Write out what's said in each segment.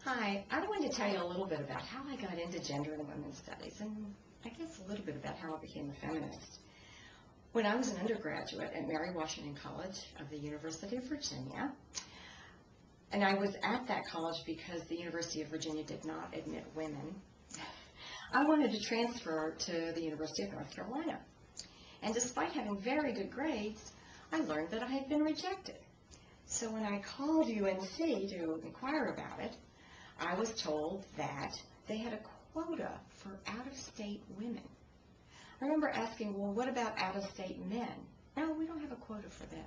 Hi, I wanted to tell you a little bit about how I got into gender and women's studies, and I guess a little bit about how I became a feminist. When I was an undergraduate at Mary Washington College of the University of Virginia, and I was at that college because the University of Virginia did not admit women, I wanted to transfer to the University of North Carolina. And despite having very good grades, I learned that I had been rejected. So when I called UNC to inquire about it, I was told that they had a quota for out-of-state women. I remember asking, well, what about out-of-state men? No, we don't have a quota for them.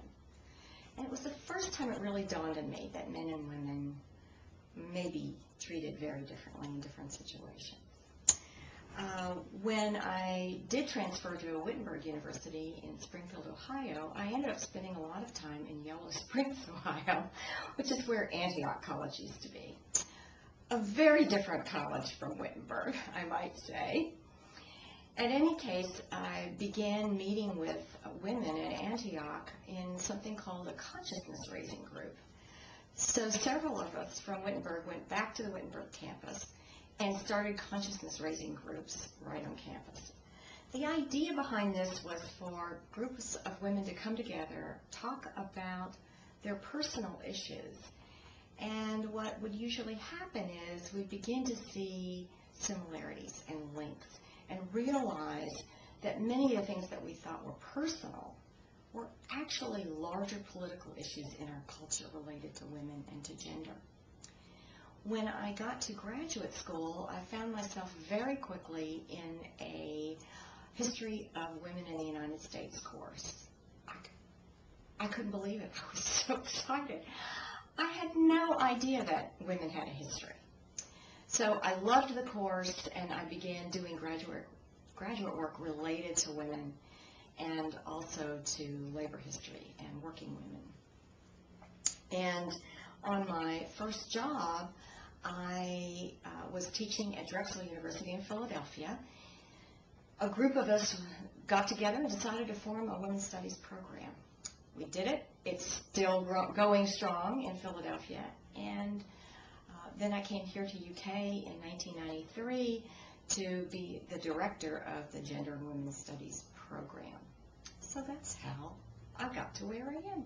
And it was the first time it really dawned on me that men and women may be treated very differently in different situations. When I did transfer to Wittenberg University in Springfield, Ohio, I ended up spending a lot of time in Yellow Springs, Ohio, which is where Antioch College used to be. A very different college from Wittenberg, I might say. In any case, I began meeting with women at Antioch in something called a consciousness-raising group. So several of us from Wittenberg went back to the Wittenberg campus and started consciousness-raising groups right on campus. The idea behind this was for groups of women to come together, talk about their personal issues, and what would usually happen is we begin to see similarities and links and realize that many of the things that we thought were personal were actually larger political issues in our culture related to women and to gender. When I got to graduate school, I found myself very quickly in a History of Women in the United States course. I couldn't believe it. I was so excited. I had no idea that women had a history. So I loved the course, and I began doing graduate work related to women and also to labor history and working women. And on my first job, I was teaching at Drexel University in Philadelphia. A group of us got together and decided to form a women's studies program. We did it. It's still going strong in Philadelphia. And then I came here to UK in 1993 to be the director of the Gender and Women's Studies program. So that's how I got to where I am.